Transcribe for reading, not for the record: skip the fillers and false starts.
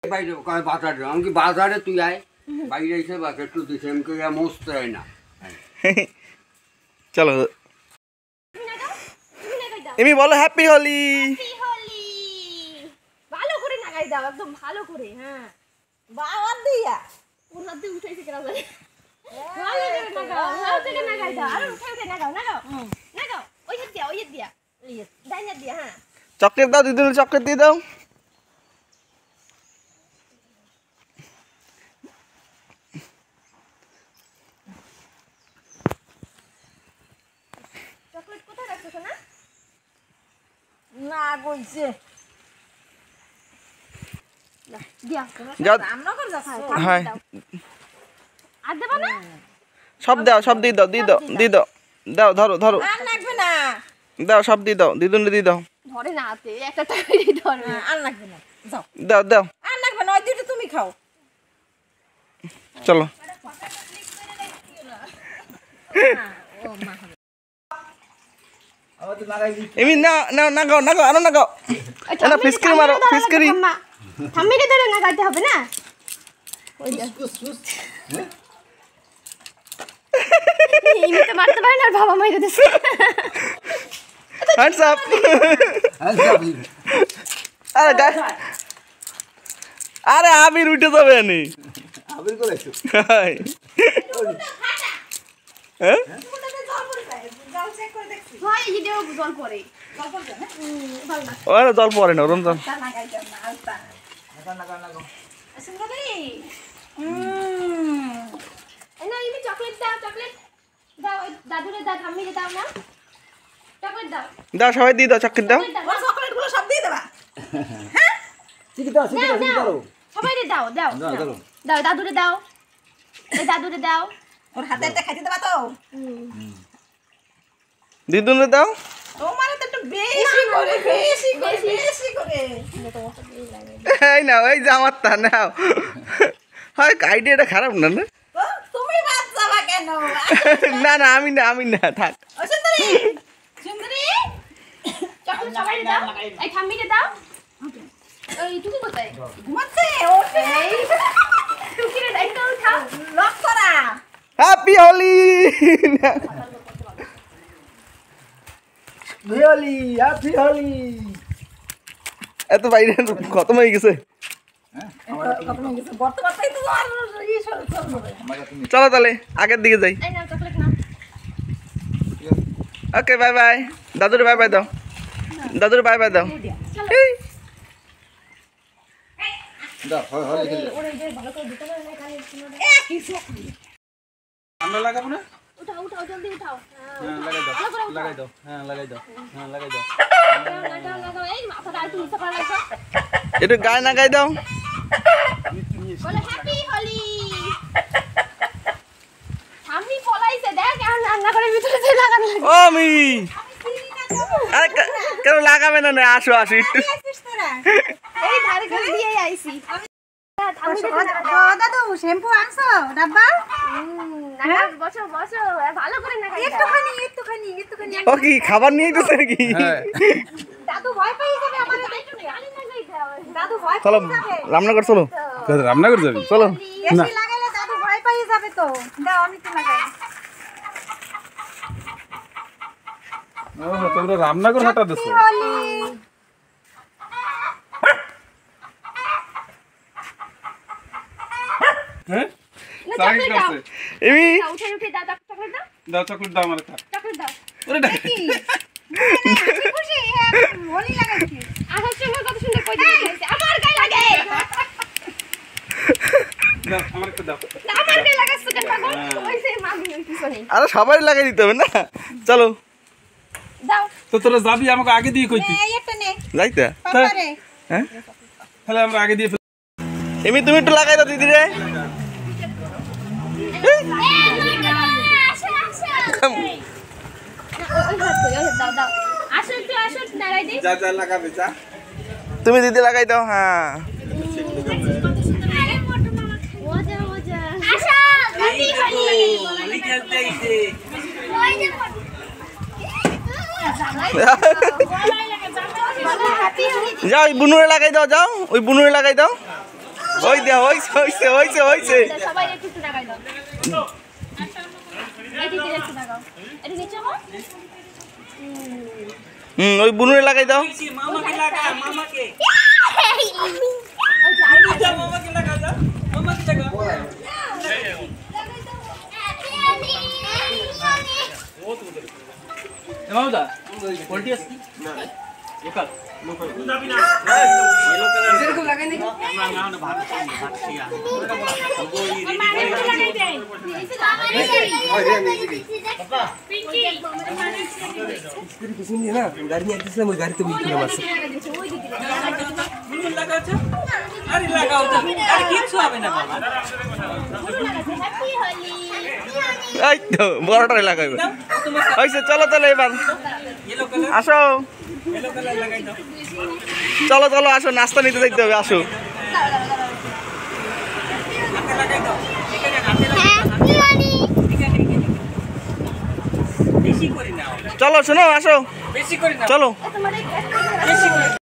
বাইরে কয় বাজারে আমি কি বাজারে তুই আয় বাইরে এসে বাস একটু দিছে আমি কই মস্ত হয় না চলো এমি বলো হ্যাপি হোলি ভালো করে নাগাই দাও একদম ভালো করে হ্যাঁ বাবার দিয়া ওর হাত দিয়ে উঠাইছে কেন জানি ভালো করে নাগাও ভালো করে নাগাই দাও আর উঠে নাগাও নাগাও ওই হাত দিয়া ডাইন হাত দিয়া হ্যাঁ চকলেট দাও দিদি চকলেট দিয়ে দাও চকলেট কোথায় রাখছো সোনা না কইছে দিয়া যাও আমরা কর যাচ্ছ হ্যাঁ আর দেবা না সব দাও সব দিয়ে দাও দাও ধরো ধরো আর লাগবে না দাও সব দিয়ে দাও দিদুনকে দিয়ে দাও ধরে না হাতে একটা টাকাই ধরবে আর লাগবে না যাও দাও আর লাগবে না ওই দুটো তুমি খাও চলো এমি না গাও আরো না গাও না ফিসকিরি মারো ফিসকিরি থাম্মিকে ধরে নাগাইতে হবে না ওই ইনি তো মারতে পারে না বাবা মাইরে দিছে হ্যান্ডস আপ আরে গায় আরে আবির উঠে যাবে নি আবির করেছো হ্যাঁ যাও চেক করে দেখছি হয় এই ভিডিও জল পড়ে ভালো না ওরে জল পড়ে না ওরম জল তা লাগাই দাও না আলতা লাগো সুন্দরী এই না ইমি চকলেট দাও ওই দাদুরে দাও থাম্মিকে দাও না চকলেট দাও দাও সবাই দিয়ে দাও চকলেট দাও ওর চকলেটগুলো সব দিয়ে দেবা ঠিক দাও সবাই দাও দাদুরে দাও এই দাদুরে দাও ওর হাতে একটা খাইতে দেবা তো দিদুনকে দাও তোমার তো একটু বেশি করে এই না ওই যে আমার তা নাও হয় আইডিয়াটা খারাপ না না তো তুমি বাদ যাবা কেন না আমি না থাক ও সুন্দরী চকলেট সবাই দাও এই থাম্মিকে দাও এই টুকি কোথায় ঘুমাচ্ছে ওঠে টুকিরে দাও তো উঠাও লক করা হ্যাপি হোলি হ্যাপি হোলি এত বাইরে খতম হয়ে গেছে বর্তমানটাই তো আর চলবে চলো তাহলে আগের দিকে যাই এই নাও চকলেট নাও ওকে বাই বাই দাদুরে বাই বাই দাও দাদুরে বাই বাই দাও এই, দাও হয় ওরে যে ভালো করে দিতে পারে না কানে শুনো আমরা লাগাবো না উঠাও জলদি উঠাও হ্যাঁ লাগাই দাও হ্যাঁ লাগাই দাও লাগাও এই মাথাটা একটু নিচে করে রাখো একটু গায়ে না গায়ে দাও বলে হ্যাপি হোলি থাম্মি পলাইছে দেখ আর রান্না করে ভিতরে যে লাগানো লাগে ও মি আরে কেন লাগাবে না আসো একটু এই ধারে করে দিয়ে আইছি থাম্মি দাদু শ্যাম্পু আনছো ডাব্বা বসো ভালো করে না একটুখানি ও কি খাবার নিয়ে গেছে নাকি দাদু ভয় পেয়ে যাবে আমার দাদু ভয় চলো রান্না কর চলো রান্না করে যাবি চলো এসি লাগালে দাদু ভয় পেয়ে যাবে তো দাও আমি তো লাগাই ও তোমরা রান্না করে হাঁটা দিছো হোলি হ্যাঁ চকলেট দাও এমি উঠে দাও চকলেট দাও দাও চকলেট দাও আমার খা চকলেট দাও ওরে ডাক খুশি হোলি লাগাইছি আসার সময় কত সুন্দর কই দিয়েছে আমার গায়ে লাগে দাও আমার একটু দাও না আমার গায়ে লাগাচ্ছ কেন পাগল ওইসে মামি ওই কিছু নেই আরে সবাই লাগাই দিতে হবে না চলো দাও তো তোরা যাবি আমাকে আগে দিয়ে কইতি এই একটা নে যাইতে পাপারে হ্যাঁ তাহলে আমরা আগে দিয়ে এমি তুমি একটু লাগাই দাও দিদি রে দাও আসো একটু নাড়াই দিই যা লাগাবে যা তুমি দিদি লাগাই দাও হ্যাঁ মজা আসো হ্যাপি হোলি খেলতে আইছে যাও ওই বুনুরে লাগাই দাও যাও ওই বুনুরে লাগাই দাও ওই দেখ হইছে হইছে হইছে সবাই একটু একটু লাগাই দাও এই দিকে একটু লাগাও এটা নিচে হো ওই বুনুরে লাগাই দাও মামাকে লাগা মামাকে ওই যে আর যা মামাকে লাগা যা মামাকে লাগা মামুদা কোয়ালিটি আছে না লোকাল লোকাল যাবি না ইয়েলো কালার এরকম লাগাই নি আমরা না ভাত খাইয়া ওটা বলা লাগাই দেন পাপা পিঙ্কি কিছু নিয়ে না গাড়ি নিয়ে আসছিলাম ওই গাড়িতে উঠে গেছে ওই দিকে বুলবুল লাগাচ্ছ আরে লাগাও তো আরে কিছু হবে না বাবা হ্যাপি হোলি এই তো বড়টারে লাগাইবে হইছে চলো তাহলে এবার ইয়েলো কালার আসো ইয়েলো কালার লাগাই দাও চলো চলো আসো নাস্তা নিতে যাইতে হবে আসো হাতে লাগাই দাও এখানে হাতে লাগাই দাও এখানে বেশি করে নাও চলো শোনো আসো বেশি করে নাও চলো তোমার এই বেশি করে